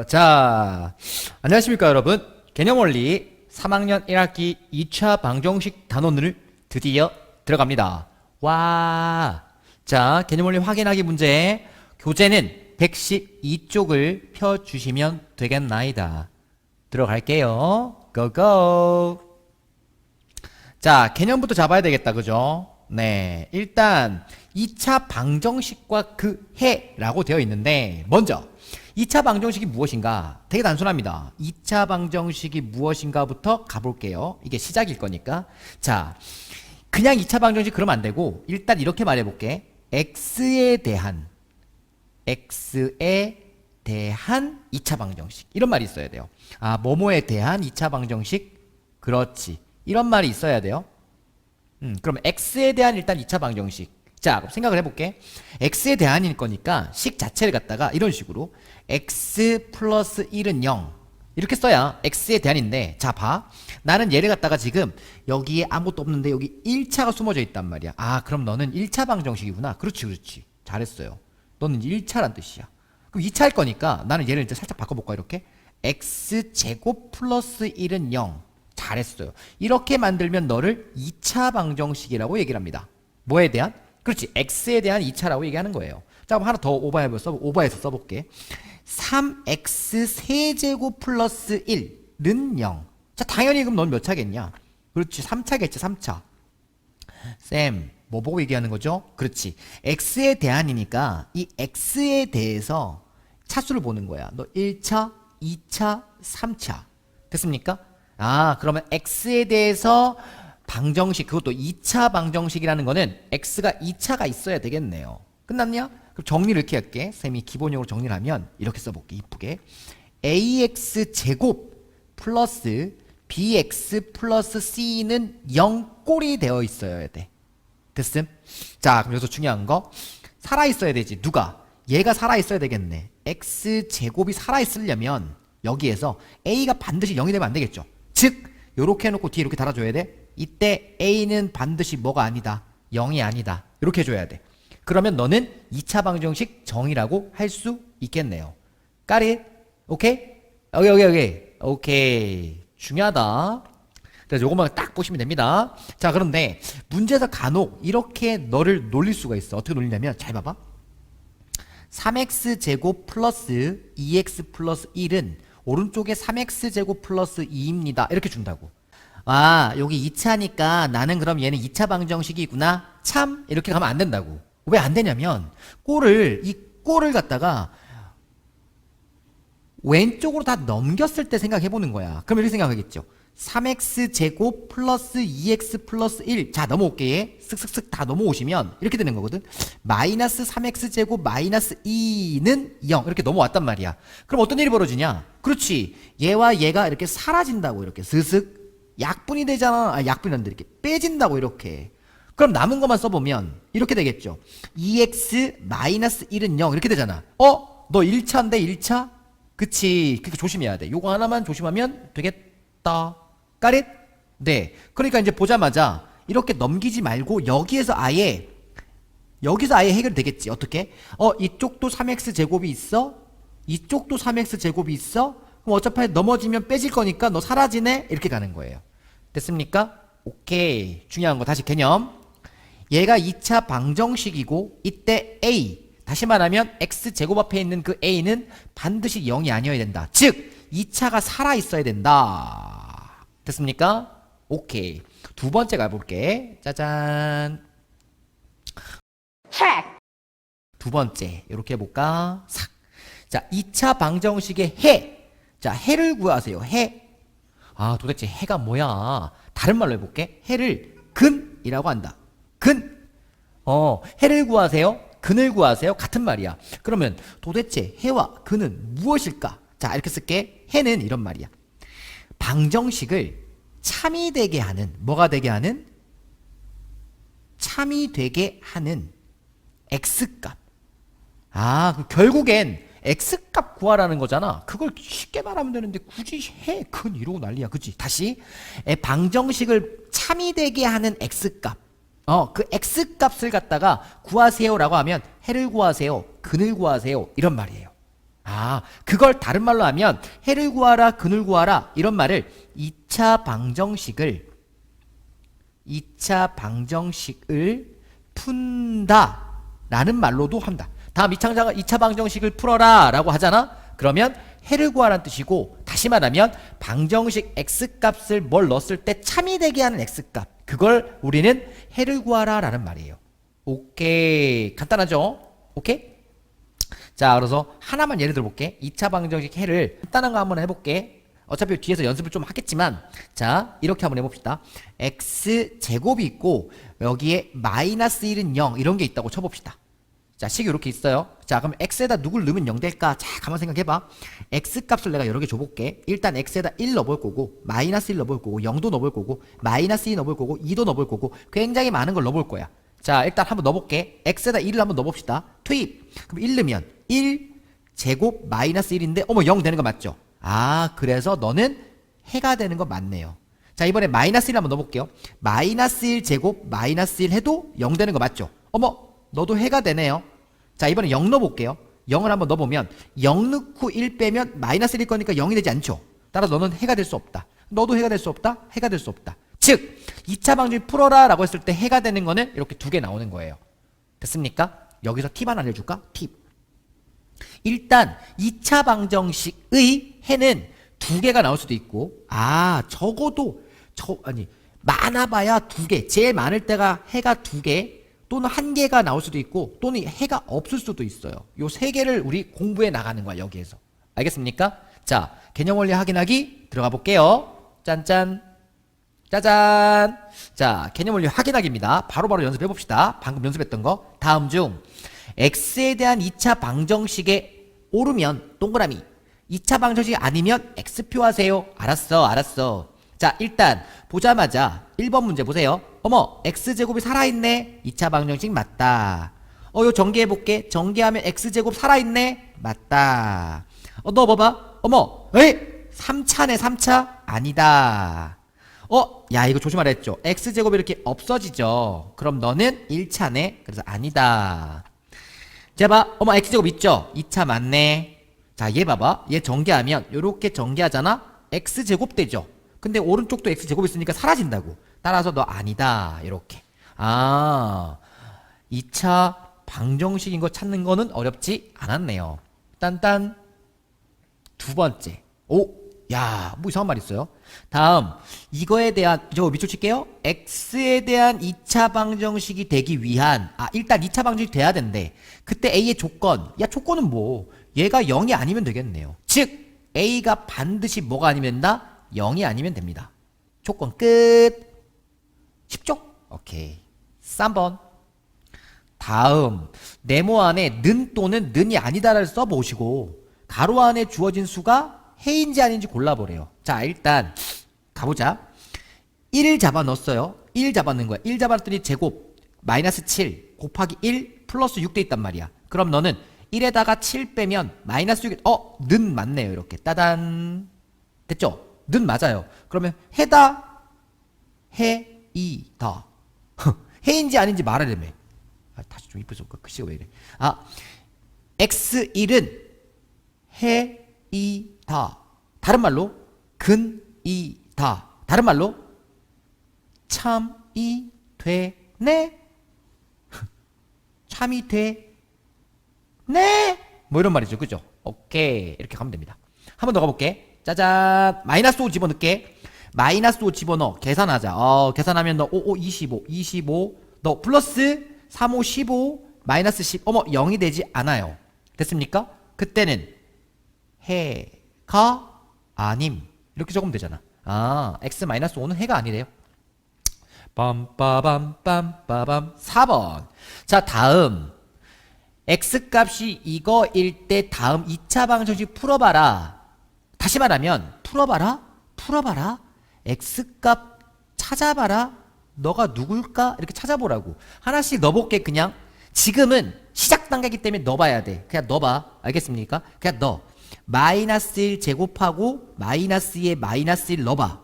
자, 안녕하십니까 여러분. 개념원리 3학년 1학기 2차 방정식 단원을 드디어 들어갑니다. 와. 자, 개념원리 확인하기 문제. 교재는 112쪽을 펴주시면 되겠나이다. 들어갈게요. 고고. 자, 개념부터 잡아야 되겠다. 그죠? 네. 일단 2차 방정식과 그 해라고 되어 있는데, 먼저 2차 방정식이 무엇인가? 되게 단순합니다. 2차 방정식이 무엇인가부터 가볼게요. 이게 시작일 거니까. 자, 그냥 2차 방정식 그러면 안 되고, 일단 이렇게 말해볼게. x에 대한 2차 방정식, 이런 말이 있어야 돼요. 아, 뭐뭐에 대한 2차 방정식. 그렇지, 이런 말이 있어야 돼요. 그럼 x에 대한 일단 2차 방정식. 자, 그럼 생각을 해볼게. x에 대한일 거니까 식 자체를 갖다가 이런 식으로 x 플러스 1은 0 이렇게 써야 x에 대한인데, 자, 봐. 나는 얘를 갖다가 지금 여기에 아무것도 없는데 여기 1차가 숨어져 있단 말이야. 아, 그럼 너는 1차 방정식이구나. 그렇지, 그렇지. 잘했어요. 너는 1차란 뜻이야. 그럼 2차일 거니까 나는 얘를 이제 살짝 바꿔볼까? 이렇게 x제곱 플러스 1은 0. 잘했어요. 이렇게 만들면 너를 2차 방정식이라고 얘기를 합니다. 뭐에 대한? 그렇지, x에 대한 2차라고 얘기하는 거예요. 자, 그럼 하나 더 오버해서 써볼게. 3x 세제곱 플러스 1는 0. 자, 당연히 그럼 넌 몇 차겠냐? 그렇지, 3차겠지, 3차. 쌤, 뭐 보고 얘기하는 거죠? 그렇지, x에 대한이니까 이 x에 대해서 차수를 보는 거야. 너 1차, 2차, 3차. 됐습니까? 아, 그러면 x에 대해서 방정식, 그것도 2차 방정식이라는 거는 x가 2차가 있어야 되겠네요. 끝났냐? 그럼 정리를 이렇게 할게. 쌤이 기본적으로 정리를 하면 이렇게 써볼게. 이쁘게. ax 제곱 플러스 bx 플러스 c는 0꼴이 되어 있어야 돼. 됐음? 자, 그럼 여기서 중요한 거, 살아있어야 되지. 누가? 얘가 살아있어야 되겠네. x 제곱이 살아있으려면 여기에서 a가 반드시 0이 되면 안 되겠죠. 즉, 요렇게 해놓고 뒤에 이렇게 달아줘야 돼. 이때 a는 반드시 뭐가 아니다, 0이 아니다, 이렇게 해줘야 돼. 그러면 너는 2차 방정식 정의라고 할 수 있겠네요. Got it? 오케이? 오케이. 중요하다. 그래서 요것만 딱 보시면 됩니다. 자, 그런데 문제에서 간혹 이렇게 너를 놀릴 수가 있어. 어떻게 놀리냐면, 잘 봐봐. 3x 제곱 플러스 2x 플러스 1은 오른쪽에 3x 제곱 플러스 2입니다. 이렇게 준다고. 아, 여기 2차니까 나는 그럼 얘는 2차 방정식이구나. 참, 이렇게 가면 안 된다고. 왜 안 되냐면, 이 꼴을 갖다가 왼쪽으로 다 넘겼을 때 생각해 보는 거야. 그럼 이렇게 생각하겠죠. 3x 제곱 플러스 2x 플러스 1. 자, 넘어올게. 쓱쓱쓱 다 넘어오시면 이렇게 되는 거거든. 마이너스 3x 제곱 마이너스 2는 0. 이렇게 넘어왔단 말이야. 그럼 어떤 일이 벌어지냐? 그렇지, 얘와 얘가 이렇게 사라진다고. 이렇게 스슥 약분이 되잖아. 아, 약분이란데 이렇게 빼진다고. 이렇게. 그럼 남은 것만 써보면 이렇게 되겠죠. 2x 마이너스 1은 0 이렇게 되잖아. 너 1차인데 1차? 그치, 그렇게 조심해야 돼. 요거 하나만 조심하면 되겠다. 까릿? 네. 그러니까 이제 보자마자 이렇게 넘기지 말고 여기서 아예 해결되겠지. 어떻게? 이쪽도 3x 제곱이 있어? 이쪽도 3x 제곱이 있어? 그럼 어차피 넘어지면 빼질 거니까 너 사라지네? 이렇게 가는 거예요. 됐습니까? 오케이. 중요한 거 다시 개념. 얘가 2차 방정식이고, 이때 a, 다시 말하면 x제곱 앞에 있는 그 a는 반드시 0이 아니어야 된다. 즉 2차가 살아있어야 된다. 됐습니까? 오케이. 두 번째 가볼게. 짜잔. 두 번째 이렇게 해볼까? 싹. 자, 2차 방정식의 해. 자, 해를 구하세요. 해. 아, 도대체 해가 뭐야? 다른 말로 해볼게. 해를 근이라고 한다. 근. 해를 구하세요. 근을 구하세요. 같은 말이야. 그러면 도대체 해와 근은 무엇일까? 자, 이렇게 쓸게. 해는 이런 말이야. 방정식을 참이 되게 하는, 뭐가 되게 하는? 참이 되게 하는 x값. 아, 그럼 결국엔 x값 구하라는 거잖아. 그걸 쉽게 말하면 되는데 굳이 해, 근 이러고 난리야. 그치? 다시. 방정식을 참이 되게 하는 x값. 그 x 값을 갖다가 구하세요라고 하면 해를 구하세요, 근을 구하세요 이런 말이에요. 그걸 다른 말로 하면 해를 구하라, 근을 구하라 이런 말을 2차 방정식을 푼다 라는 말로도 한다. 다음 2차 방정식을 풀어라 라고 하잖아. 그러면 해를 구하라는 뜻이고, 다시 말하면 방정식 x값을 뭘 넣었을 때 참이 되게 하는 x값, 그걸 우리는 해를 구하라 라는 말이에요. 오케이, 간단하죠? 오케이? 자, 그래서 하나만 예를 들어볼게. 2차 방정식 해를 간단한 거 한번 해볼게. 어차피 뒤에서 연습을 좀 하겠지만, 자, 이렇게 한번 해봅시다. x제곱이 있고 여기에 마이너스 1은 0 이런 게 있다고 쳐봅시다. 자, 식이 이렇게 있어요. 자, 그럼 x에다 누굴 넣으면 0 될까? 자, 가만 생각해봐. x값을 내가 여러 개 줘볼게. 일단 x에다 1 넣어볼 거고, 마이너스 1 넣어볼 거고, 0도 넣어볼 거고, 마이너스 2 넣어볼 거고, 2도 넣어볼 거고, 굉장히 많은 걸 넣어볼 거야. 자, 일단 한번 넣어볼게. x에다 1을 한번 넣어봅시다. 투입. 그럼 1 넣으면 1 제곱 마이너스 1인데 0 되는 거 맞죠? 그래서 너는 해가 되는 거 맞네요. 자, 이번에 마이너스 1 한번 넣어볼게요. 마이너스 1 제곱 마이너스 1 해도 0 되는 거 맞죠? 너도 해가 되네요. 자, 이번에 0 넣어볼게요. 0을 한번 넣어보면 0 넣고 1 빼면 마이너스 1일 거니까 0이 되지 않죠? 따라서 너는 해가 될 수 없다. 너도 해가 될 수 없다. 해가 될 수 없다. 즉 2차 방정식 풀어라 라고 했을 때 해가 되는 거는 이렇게 두 개 나오는 거예요. 됐습니까? 여기서 팁 하나 알려줄까? 팁. 일단 2차 방정식의 해는 두 개가 나올 수도 있고, 적어도 많아봐야 두 개, 제일 많을 때가 해가 두 개 또는 한 개가 나올 수도 있고, 또는 해가 없을 수도 있어요. 요 세 개를 우리 공부해 나가는 거야, 여기에서. 알겠습니까? 자, 개념 원리 확인하기 들어가 볼게요. 짠짠, 짜잔. 자, 개념 원리 확인하기입니다. 바로바로 연습해 봅시다. 방금 연습했던 거. 다음 중 x에 대한 2차 방정식에 오르면 동그라미, 2차 방정식이 아니면 x표 하세요. 알았어. 자, 일단 보자마자 1번 문제 보세요. x제곱이 살아있네. 2차 방정식 맞다. 요 전개해볼게. 전개하면 x제곱 살아있네. 맞다. 넣어봐봐. 3차네 3차? 아니다. 야, 이거 조심하라 했죠. x제곱이 이렇게 없어지죠. 그럼 너는 1차네. 그래서 아니다. 자, 봐. x제곱 있죠? 2차 맞네. 자, 얘 봐봐. 얘 전개하면 요렇게 전개하잖아? x제곱 되죠? 근데 오른쪽도 x제곱 있으니까 사라진다고. 따라서 너 아니다. 이렇게. 2차 방정식인 거 찾는 거는 어렵지 않았네요. 딴딴. 두 번째. 야, 뭐 이상한 말 있어요. 다음, 이거에 대한, 저 밑줄 칠게요. x에 대한 2차 방정식이 되기 위한, 일단 2차 방정식이 돼야 된대. 그때 a의 조건. 야, 조건은 뭐? 얘가 0이 아니면 되겠네요. 즉, a가 반드시 뭐가 아니면 된다? 0이 아니면 됩니다. 조건 끝. 쉽죠? 오케이. 3번. 다음, 네모 안에 는 또는 는이 아니다를 써보시고, 가로 안에 주어진 수가 해인지 아닌지 골라보래요. 자, 일단 가보자. 1 잡아 넣었어요. 1 잡아 넣은 거야. 1 잡았더니 제곱 마이너스 7 곱하기 1 플러스 6 돼 있단 말이야. 그럼 너는 1에다가 7 빼면 마이너스 6에 는 맞네요. 이렇게 따단. 됐죠? 는 맞아요. 그러면 해다, 해이다. 해인지 아닌지 말하려면 다시 좀 이쁘죠? 글씨가 왜 이래? x1은 해이다. 다른 말로 근이다. 다른 말로 참이 되네. 참이 되네. 뭐 이런 말이죠. 그죠? 오케이. 이렇게 가면 됩니다. 한 번 더 가볼게. 짜잔. 마이너스 5 집어넣게. 마이너스 5 집어넣어. 계산하자. 계산하면 너 5, 5, 25. 25. 너 플러스 3, 5, 15. 마이너스 10. 0이 되지 않아요. 됐습니까? 그때는 해가 아님. 이렇게 적으면 되잖아. x-5는 해가 아니래요. 빰빠밤빰빠밤. 4번. 자, 다음. x값이 이거일 때 다음 2차 방정식 풀어봐라. 다시 말하면 풀어봐라. x값 찾아봐라. 너가 누굴까? 이렇게 찾아보라고. 하나씩 넣어볼게. 그냥 지금은 시작 단계이기 때문에 넣어봐야 돼. 그냥 넣어봐. 알겠습니까? 그냥 넣어. 마이너스 1 제곱하고 마이너스 2에 마이너스 1 넣어봐.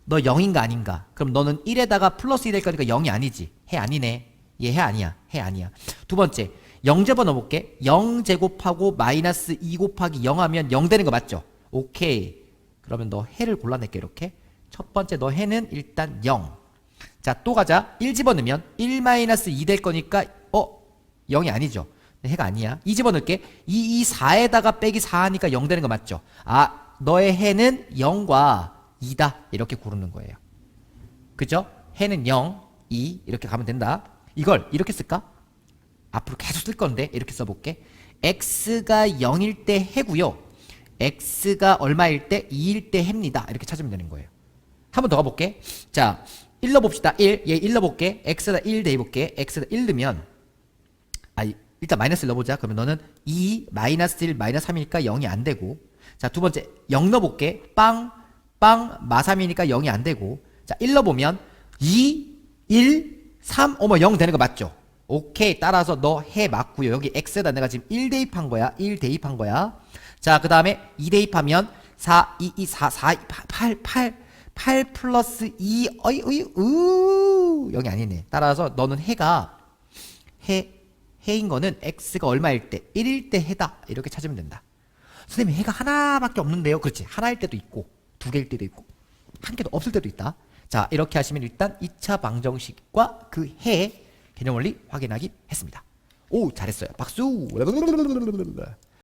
너 0인가 아닌가? 그럼 너는 1에다가 플러스 2 될 거니까 0이 아니지. 해 아니네. 얘 해 아니야. 해 아니야. 두 번째, 0제곱 넣어볼게. 0제곱하고 마이너스 2 곱하기 0 하면 0 되는 거 맞죠? 오케이. 그러면 너 해를 골라낼게. 이렇게. 첫 번째 너 해는 일단 0. 자, 또 가자. 1 집어넣으면 1 마이너스 2 될 거니까 0이 아니죠. 해가 아니야. 2 집어넣을게. 2, 4에다가 빼기 4 하니까 0 되는 거 맞죠? 아, 너의 해는 0과 2다. 이렇게 고르는 거예요. 그죠? 해는 0, 2 이렇게 가면 된다. 이걸 이렇게 쓸까? 앞으로 계속 쓸 건데 이렇게 써볼게. x가 0일 때 해고요. x가 얼마일 때 2일 때 해입니다. 이렇게 찾으면 되는 거예요. 한 번 더 가볼게. 자, 1 넣어봅시다. 1. 얘 1 넣어볼게. x에다 1 대입볼게. x에다 1 넣으면 일단 마이너스 1 넣어보자. 그러면 너는 2 마이너스 1 마이너스 3이니까 0이 안 되고, 자, 두 번째 0 넣어볼게. 빵 마3이니까 0이 안 되고, 자, 1 넣어보면 2 1 3 0 되는 거 맞죠? 오케이. 따라서 너 해 맞고요. 여기 x에다 내가 지금 1 대입한 거야. 1 대입한 거야. 자, 그 다음에 2 대입하면 4 2 4 4 8 플러스 2 0이 아니네. 따라서 너는 해인 거는 x가 얼마일 때 1일 때 해다. 이렇게 찾으면 된다. 선생님, 해가 하나밖에 없는데요. 그렇지. 하나일 때도 있고 2개일 때도 있고 한 개도 없을 때도 있다. 자, 이렇게 하시면 일단 2차 방정식과 그 해 개념 원리 확인하기 했습니다. 오, 잘했어요. 박수.